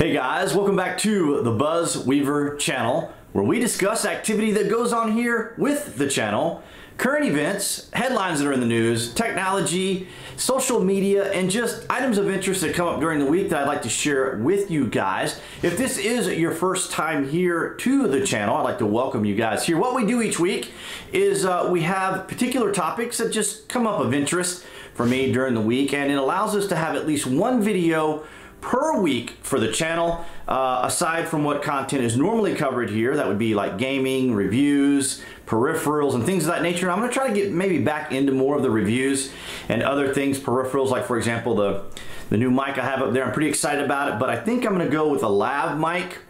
Hey guys, welcome back to the Buzz Weaver channel, where we discuss activity that goes on here with the channel, current events, headlines that are in the news, technology, social media, and just items of interest that come up during the week that I'd like to share with you guys. If this is your first time here to the channel, I'd like to welcome you guys here. What we do each week is we have particular topics that just come up of interest for me during the week, and it allows us to have at least one video per week for the channel, aside from what content is normally covered here. That would be like gaming, reviews, peripherals, and things of that nature. I'm going to try to get maybe back into more of the reviews and other things, peripherals, like for example the new mic I have up there. I'm pretty excited about it, but I think I'm going to go with a lav mic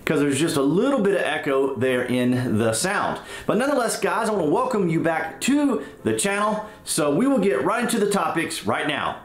because there's just a little bit of echo there in the sound. But nonetheless, guys, I want to welcome you back to the channel. So we will get right into the topics right now.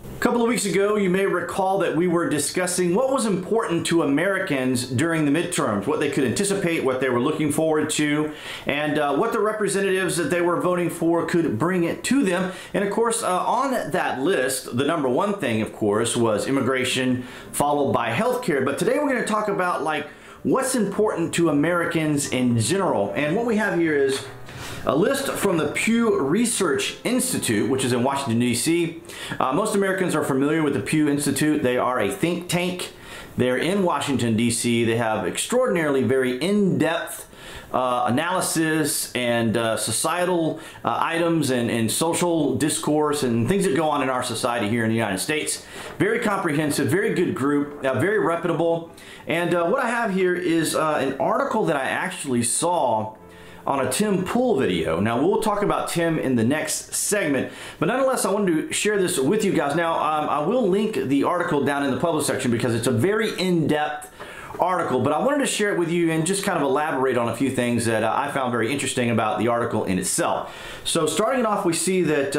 A couple of weeks ago, you may recall that we were discussing what was important to Americans during the midterms, what they could anticipate, what they were looking forward to, and what the representatives that they were voting for could bring it to them. And of course, on that list, the number one thing, of course, was immigration, followed by healthcare. But today we're going to talk about like what's important to Americans in general. And what we have here is a list from the Pew Research Institute, which is in Washington, D.C. Most Americans are familiar with the Pew Institute. They are a think tank. They're in Washington, D.C. They have extraordinarily very in-depth analysis and societal items and social discourse and things that go on in our society here in the United States. Very comprehensive, very good group, very reputable. And what I have here is an article that I actually saw on a Tim Pool video. Now we'll talk about Tim in the next segment, but nonetheless I wanted to share this with you guys. Now I will link the article down in the public section because it's a very in-depth article, but I wanted to share it with you and just kind of elaborate on a few things that I found very interesting about the article in itself. So starting it off, we see that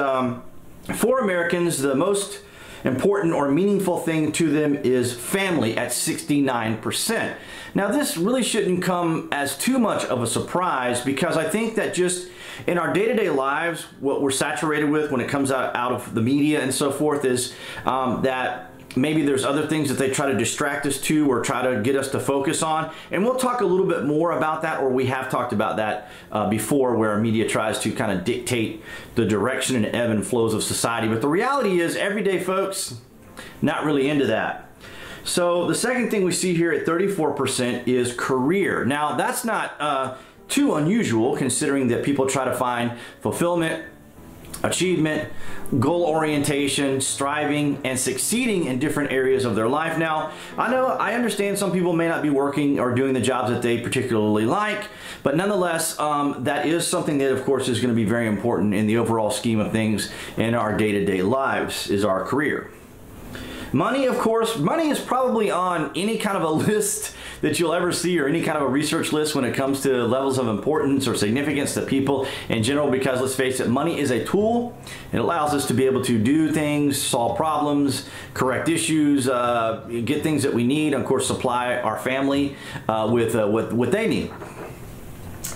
for Americans, the most important or meaningful thing to them is family at 69%. Now this really shouldn't come as too much of a surprise, because I think that just in our day-to-day lives, what we're saturated with when it comes out of the media and so forth is that maybe there's other things that they try to distract us to or try to get us to focus on. And we'll talk a little bit more about that, or we have talked about that before, where media tries to kind of dictate the direction and ebb and flows of society. But the reality is, everyday folks, not really into that. So the second thing we see here at 34% is career. Now that's not too unusual, considering that people try to find fulfillment, achievement, goal orientation, striving, and succeeding in different areas of their life. Now, I understand some people may not be working or doing the jobs that they particularly like, but nonetheless, that is something that, of course, is going to be very important in the overall scheme of things in our day-to-day lives, is our career. Money, of course, money is probably on any kind of a list that you'll ever see, or any kind of a research list when it comes to levels of importance or significance to people in general, because let's face it, money is a tool. It allows us to be able to do things, solve problems, correct issues, get things that we need, and of course supply our family with what they need.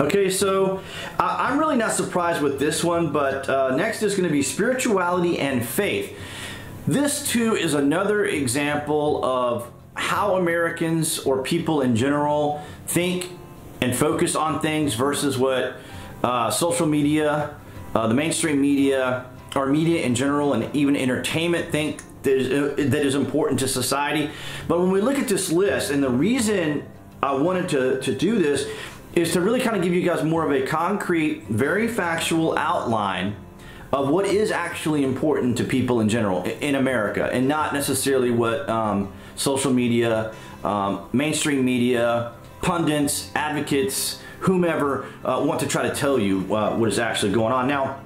Okay, so I'm really not surprised with this one, but next is going to be spirituality and faith. This too is another example of how Americans or people in general think and focus on things versus what social media, the mainstream media, or media in general, and even entertainment think that is important to society. But when we look at this list, and the reason I wanted to do this is to really kind of give you guys more of a concrete, very factual outline of what is actually important to people in general in America, and not necessarily what social media, mainstream media, pundits, advocates, whomever want to try to tell you what is actually going on. Now,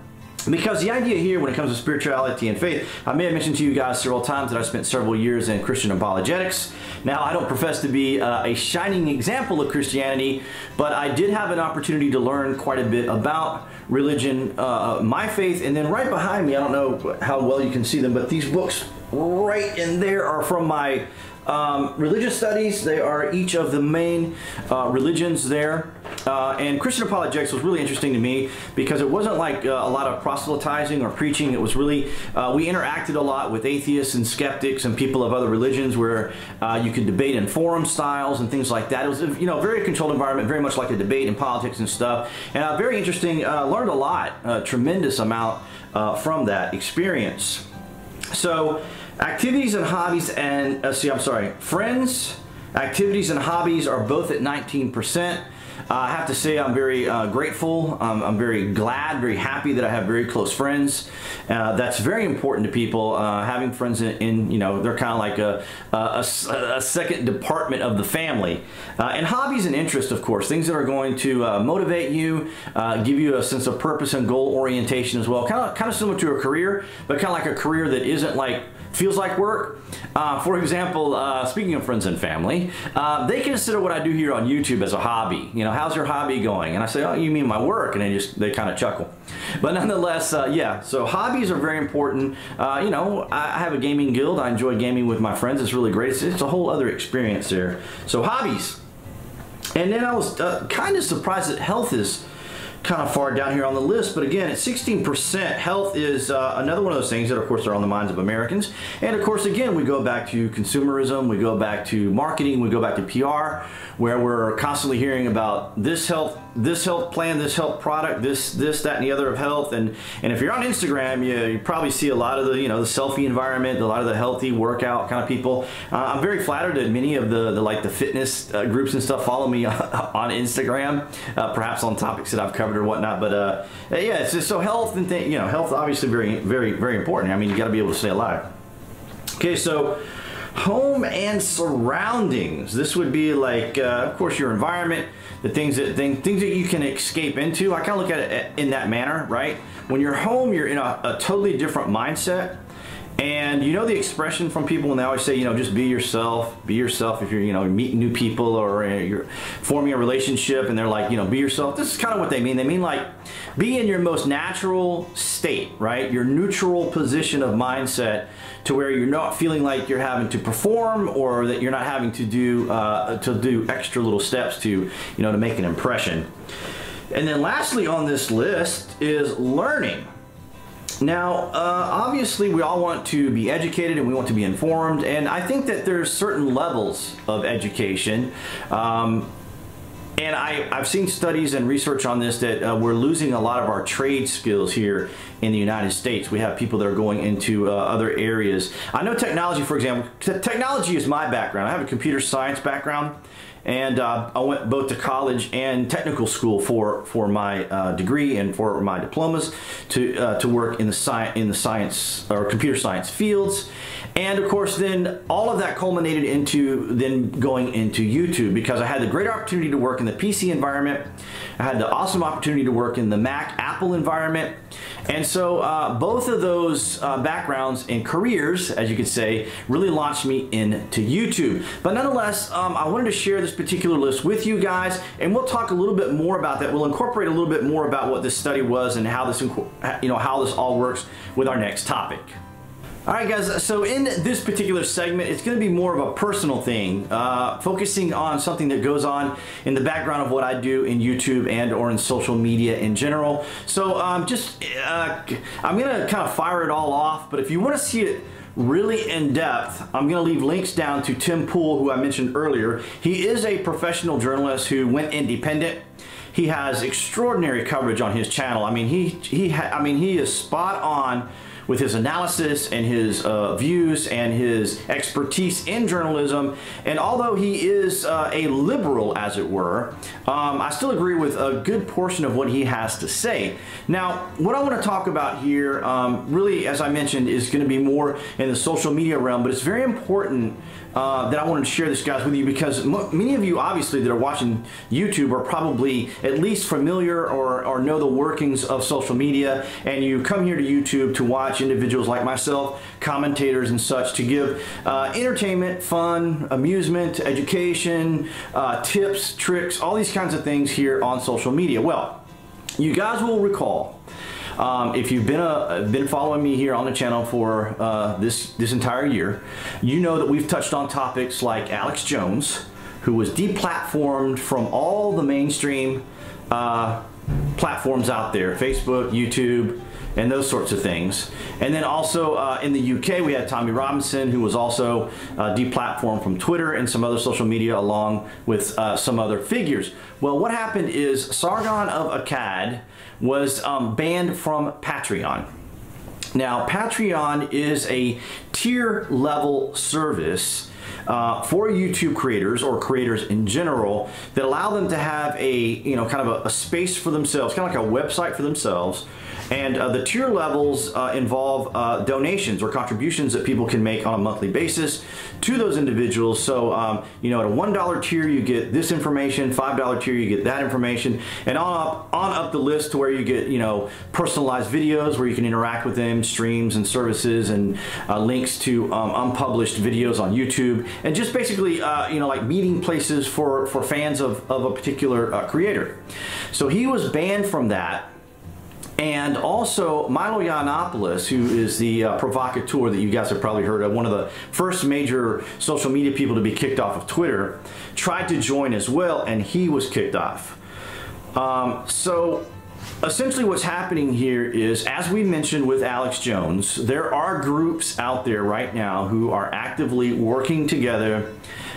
because the idea here when it comes to spirituality and faith, I may have mentioned to you guys several times that I spent several years in Christian apologetics. Now, I don't profess to be a shining example of Christianity, but I did have an opportunity to learn quite a bit about religion, my faith, and then right behind me, I don't know how well you can see them, but these books right in there are from my religious studies, they are each of the main religions there. And Christian apologetics was really interesting to me because it wasn't like a lot of proselytizing or preaching. It was really, we interacted a lot with atheists and skeptics and people of other religions where you could debate in forum styles and things like that. It was, you know, a very controlled environment, very much like a debate in politics and stuff. And very interesting, learned a lot, a tremendous amount from that experience. So activities and hobbies and, friends, activities and hobbies are both at 19%. I have to say I'm very grateful. I'm very glad, very happy that I have very close friends. That's very important to people. Having friends in you know, they're kind of like a second department of the family. And hobbies and interests, of course, things that are going to motivate you, give you a sense of purpose and goal orientation as well. Kind of similar to a career, but kind of like a career that isn't like feels like work. For example, speaking of friends and family, they consider what I do here on YouTube as a hobby. You know, how's your hobby going? And I say, oh, you mean my work? And they kind of chuckle. But nonetheless, yeah, so hobbies are very important. You know, I have a gaming guild. I enjoy gaming with my friends. It's really great. It's a whole other experience there. So hobbies. And then I was kind of surprised that health is kind of far down here on the list, but again, at 16%, health is another one of those things that, of course, are on the minds of Americans. And of course, again, we go back to consumerism, we go back to marketing, we go back to PR, where we're constantly hearing about this health plan, this health product, this, that, and the other of health. And if you're on Instagram, you probably see a lot of the, you know, the selfie environment, a lot of the healthy workout kind of people. I'm very flattered that many of the fitness groups and stuff follow me on Instagram, perhaps on topics that I've covered or whatnot. But yeah, it's just so health and you know, health obviously very important. I mean, you got to be able to stay alive. Okay, so home and surroundings. This would be like, of course, your environment, the things that you can escape into. I kind of look at it in that manner, right? When you're home, you're in a totally different mindset. And you know the expression from people when they always say, you know, just be yourself if you're, you know, meeting new people or you're forming a relationship, and they're like, you know, be yourself. This is kind of what they mean. They mean like be in your most natural state, right? Your neutral position of mindset, to where you're not feeling like you're having to perform, or that you're not having to do extra little steps to, you know, to make an impression. And then lastly on this list is learning. Now, obviously we all want to be educated and we want to be informed, and I think that there's certain levels of education. And I've seen studies and research on this that we're losing a lot of our trade skills here in the United States. We have people that are going into other areas. I know technology, for example, technology is my background. I have a computer science background, and I went both to college and technical school for my degree and for my diplomas to work in the science or computer science fields. And of course, then all of that culminated into then going into YouTube, because I had the great opportunity to work in the PC environment. I had the awesome opportunity to work in the Mac, Apple environment. And so both of those backgrounds and careers, as you could say, really launched me into YouTube. But nonetheless, I wanted to share this particular list with you guys, and we'll talk a little bit more about that. We'll incorporate a little bit more about what this study was and how this, you know, how this all works with our next topic. Alright guys, so in this particular segment, it's going to be more of a personal thing, focusing on something that goes on in the background of what I do in YouTube and or in social media in general. So I'm going to kind of fire it all off, but if you want to see it really in depth, I'm going to leave links down to Tim Pool, who I mentioned earlier. He is a professional journalist who went independent. He has extraordinary coverage on his channel. I mean, he is spot on with his analysis and his views and his expertise in journalism. And although he is a liberal, as it were, I still agree with a good portion of what he has to say. Now, what I want to talk about here, really, as I mentioned, is going to be more in the social media realm, but it's very important that I wanted to share this, guys, with you, because many of you, obviously, that are watching YouTube are probably at least familiar or know the workings of social media, and you come here to YouTube to watch individuals like myself, commentators and such, to give entertainment, fun, amusement, education, tips, tricks, all these kinds of things here on social media. Well, you guys will recall If you've been following me here on the channel for this entire year, you know that we've touched on topics like Alex Jones, who was deplatformed from all the mainstream platforms out there, Facebook, YouTube, and those sorts of things. And then also in the UK, we had Tommy Robinson, who was also deplatformed from Twitter and some other social media, along with some other figures. Well, what happened is Sargon of Akkad was banned from Patreon. Now, Patreon is a tier level service for YouTube creators, or creators in general, that allow them to have a kind of a space for themselves, kind of like a website for themselves. And the tier levels involve donations or contributions that people can make on a monthly basis to those individuals. So, at a $1 tier, you get this information, $5 tier, you get that information, and on up the list to where you get, personalized videos where you can interact with them, streams and services, and links to unpublished videos on YouTube, and just basically, like meeting places for fans of a particular creator. So he was banned from that. And also, Milo Yiannopoulos, who is the provocateur that you guys have probably heard of, one of the first major social media people to be kicked off of Twitter, tried to join as well, and he was kicked off. So essentially what's happening here is, as we mentioned with Alex Jones, there are groups out there right now who are actively working together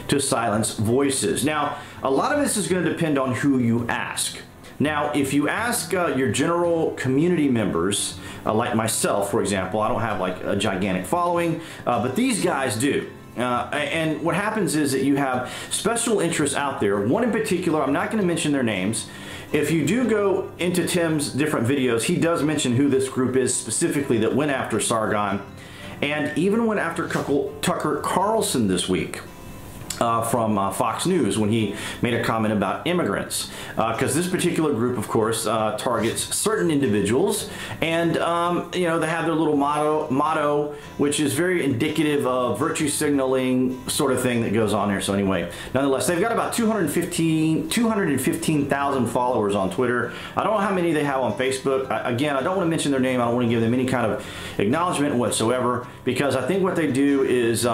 to silence voices. Now, a lot of this is going to depend on who you ask. Now, if you ask your general community members, like myself, for example, I don't have like a gigantic following, but these guys do. And what happens is that you have special interests out there. One in particular, I'm not going to mention their names. If you do go into Tim's different videos, he does mention who this group is specifically that went after Sargon, and even went after Tucker Carlson this week. From Fox News, when he made a comment about immigrants, because this particular group, of course, targets certain individuals, and they have their little motto, which is very indicative of virtue signaling sort of thing that goes on here. So anyway, nonetheless, they've got about 215,000 followers on Twitter. I don't know how many they have on Facebook. Again, I don't want to mention their name. I don't want to give them any kind of acknowledgement whatsoever, because I think what they do is,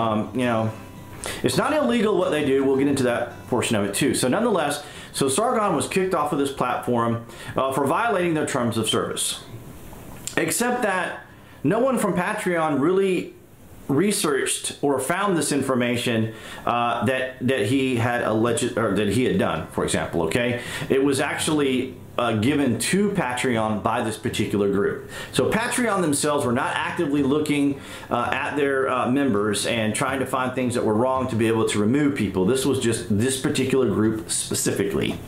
it's not illegal what they do. We'll get into that portion of it too. So nonetheless, Sargon was kicked off of this platform for violating their terms of service. Except that no one from Patreon really researched or found this information that he had alleged, or that he had done, for example. Okay, it was actually given to Patreon by this particular group. So Patreon themselves were not actively looking at their members and trying to find things that were wrong to be able to remove people. This was just this particular group specifically.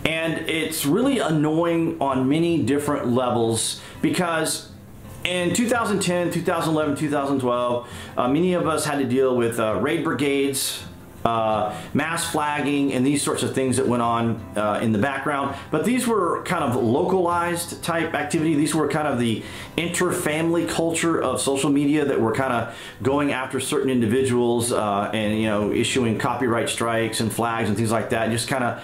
And it's really annoying on many different levels, because in 2010, 2011, 2012, many of us had to deal with raid brigades, mass flagging, and these sorts of things that went on in the background. But these were kind of localized type activity. These were kind of the inter-family culture of social media that were kind of going after certain individuals and issuing copyright strikes and flags and things like that. Just kind of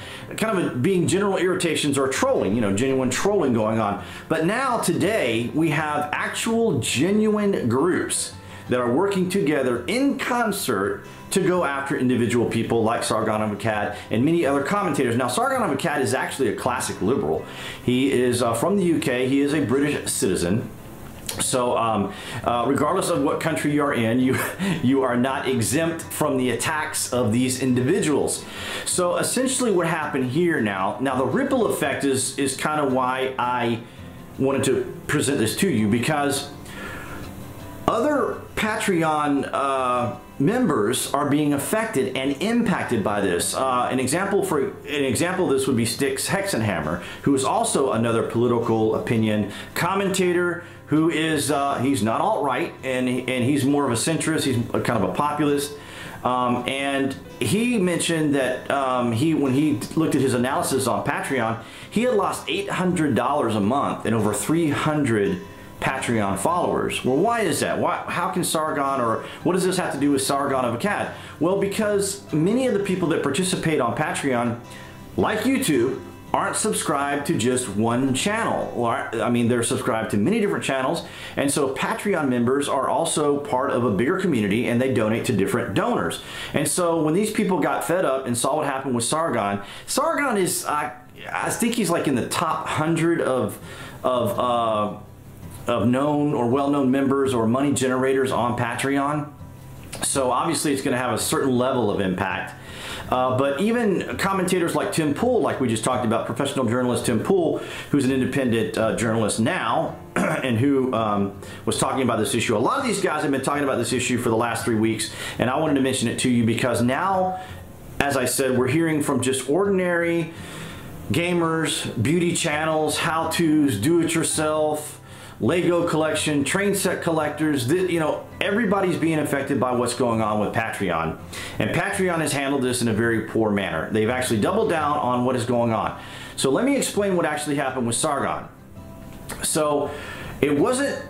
being general irritations or trolling, genuine trolling going on. But now today we have actual genuine groups that are working together in concert to go after individual people like Sargon of Akkad and many other commentators. Now, Sargon of Akkad is actually a classic liberal. He is from the UK. He is a British citizen. So regardless of what country you are in, you are not exempt from the attacks of these individuals. So essentially what happened here now the ripple effect is kind of why I wanted to present this to you, because other Patreon members are being affected and impacted by this. An example of this would be Styx Hexenhammer, who is also another political opinion commentator who is he's not alt-right, and he's more of a centrist. He's kind of a populist. And he mentioned that when he looked at his analysis on Patreon, he had lost $800 a month and over 300 Patreon followers. Well, why is that? How can Sargon, or what does this have to do with Sargon of Akkad? Well, because many of the people that participate on Patreon, like YouTube, aren't subscribed to just one channel. Or, I mean, they're subscribed to many different channels. And so Patreon members are also part of a bigger community, and they donate to different donors. And so when these people got fed up and saw what happened with Sargon, Sargon is, I think he's like in the top 100 of known or well-known members or money generators on Patreon. So obviously it's going to have a certain level of impact. But even commentators like Tim Pool, like we just talked about, professional journalist Tim Pool, who's an independent journalist now, and who was talking about this issue. A lot of these guys have been talking about this issue for the last 3 weeks, and I wanted to mention it to you because now, as I said, we're hearing from just ordinary gamers, beauty channels, how-tos, do-it-yourself, Lego collection, train set collectors, you know, everybody's being affected by what's going on with Patreon. And Patreon has handled this in a very poor manner. They've actually doubled down on what is going on. So let me explain what actually happened with Sargon. So it wasn't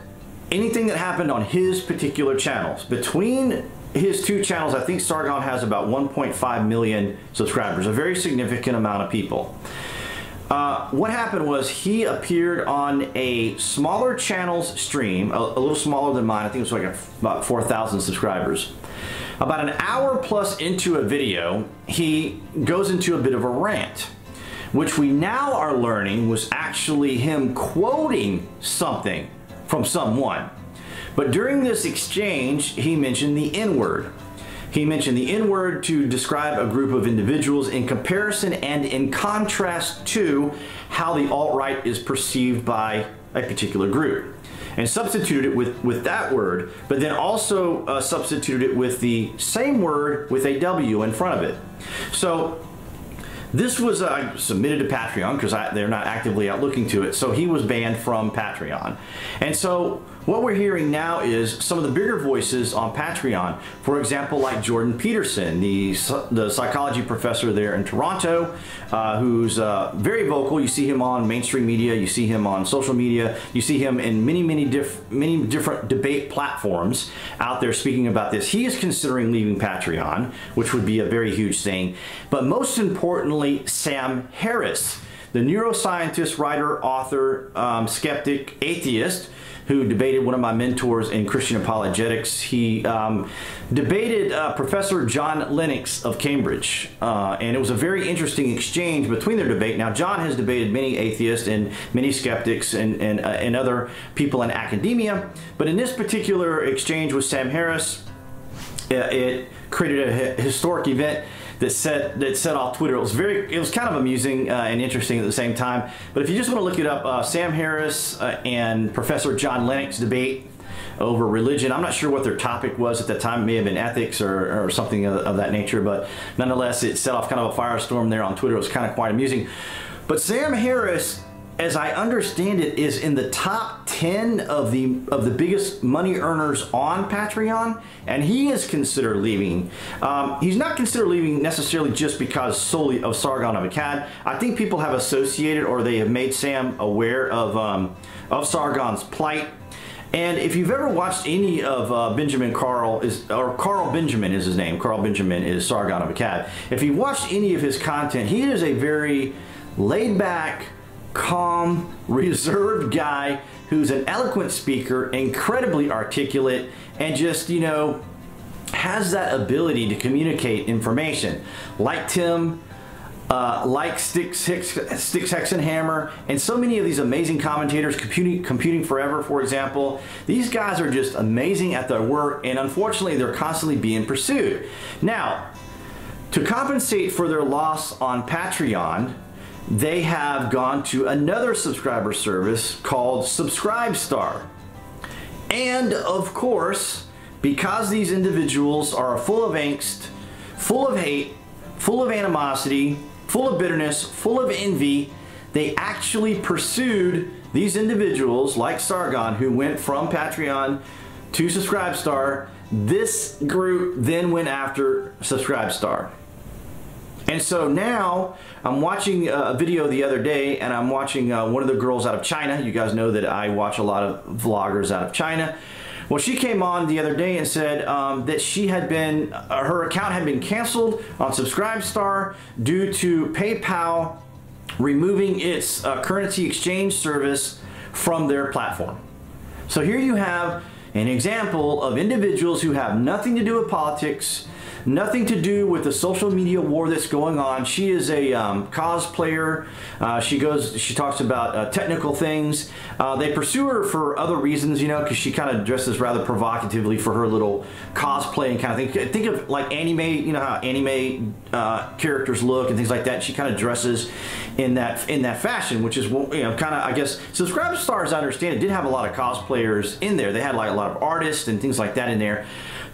anything that happened on his particular channels. Between his two channels, I think Sargon has about 1.5 million subscribers, a very significant amount of people. What happened was he appeared on a smaller channel's stream, a little smaller than mine. I think it was like about 4,000 subscribers. About an hour plus into a video, he goes into a bit of a rant, which we now are learning was actually him quoting something from someone. But during this exchange, he mentioned the N-word. He mentioned the N-word to describe a group of individuals in comparison and in contrast to how the alt-right is perceived by a particular group, and substituted it with that word, but then also substituted it with the same word with a W in front of it. So this was submitted to Patreon because they're not actively out looking to it, so he was banned from Patreon. And so what we're hearing now is some of the bigger voices on Patreon, for example, like Jordan Peterson, the psychology professor there in Toronto, who's very vocal. You see him on mainstream media, you see him on social media, you see him in many different debate platforms out there speaking about this. He is considering leaving Patreon, which would be a very huge thing. But most importantly, Sam Harris, the neuroscientist, writer, author, skeptic, atheist, who debated one of my mentors in Christian apologetics. He debated Professor John Lennox of Cambridge, and it was a very interesting exchange between their debate. Now, John has debated many atheists and many skeptics and other people in academia, but in this particular exchange with Sam Harris, it created a historic event that set off Twitter. It was kind of amusing and interesting at the same time. But if you just want to look it up, Sam Harris and Professor John Lennox debate over religion. I'm not sure what their topic was at the time. It may have been ethics or something of that nature, but nonetheless, it set off kind of a firestorm there on Twitter. It was kind of quite amusing. But Sam Harris, as I understand it, is in the top 10 of the biggest money earners on Patreon, and he is considered leaving. He's not considered leaving necessarily just because solely of Sargon of Akkad. I think people have associated, or they have made Sam aware of Sargon's plight. And if you've ever watched any of Carl Benjamin is his name. Carl Benjamin is Sargon of Akkad. If you watched any of his content, he is a very laid-back, calm, reserved guy who's an eloquent speaker, incredibly articulate, and just, you know, has that ability to communicate information. Like Tim, like Sticks Hexenhammer, and so many of these amazing commentators, Computing Forever, for example. These guys are just amazing at their work, and unfortunately, they're constantly being pursued. Now, to compensate for their loss on Patreon, they have gone to another subscriber service called Subscribestar. And of course, because these individuals are full of angst, full of hate, full of animosity, full of bitterness, full of envy, they actually pursued these individuals like Sargon, who went from Patreon to Subscribestar. This group then went after Subscribestar. And so now I'm watching a video the other day, and I'm watching one of the girls out of China. You guys know that I watch a lot of vloggers out of China. Well, she came on the other day and said that she had been, her account had been canceled on Subscribestar due to PayPal removing its currency exchange service from their platform. So here you have an example of individuals who have nothing to do with politics, nothing to do with the social media war that's going on. She is a cosplayer. She talks about technical things. They pursue her for other reasons, you know, because she kind of dresses rather provocatively for her little cosplaying kind of thing. Think of like anime, you know how anime characters look and things like that. She kind of dresses in that fashion, which is, you know, kind of, I guess, Subscribestar, as I understand it, did have a lot of cosplayers in there. They had like a lot of artists and things like that in there.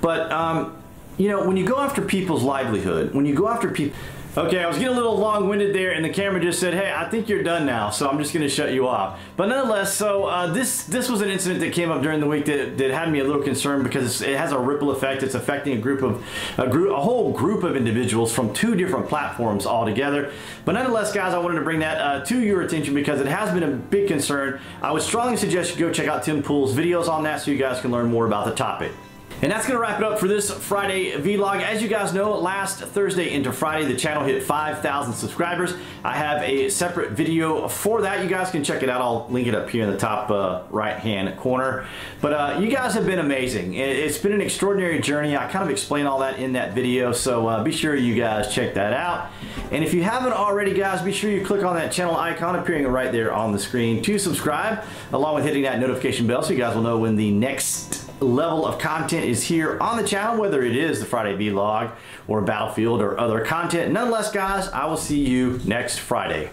But you know, when you go after people's livelihood, when you go after people... Okay, I was getting a little long-winded there, and the camera just said, hey, I think you're done now, so I'm just going to shut you off. But nonetheless, so this was an incident that came up during the week that had me a little concerned because it has a ripple effect. It's affecting a whole group of individuals from 2 different platforms altogether. But nonetheless, guys, I wanted to bring that to your attention because it has been a big concern. I would strongly suggest you go check out Tim Pool's videos on that so you guys can learn more about the topic. And that's going to wrap it up for this Friday vlog. As you guys know, last Thursday into Friday, the channel hit 5,000 subscribers. I have a separate video for that. You guys can check it out. I'll link it up here in the top right-hand corner. But you guys have been amazing. It's been an extraordinary journey. I kind of explain all that in that video, so be sure you guys check that out. And if you haven't already, guys, be sure you click on that channel icon appearing right there on the screen to subscribe, along with hitting that notification bell so you guys will know when the next level of content is here on the channel, whether it is the Friday vlog or Battlefield or other content. Nonetheless, guys, I will see you next Friday.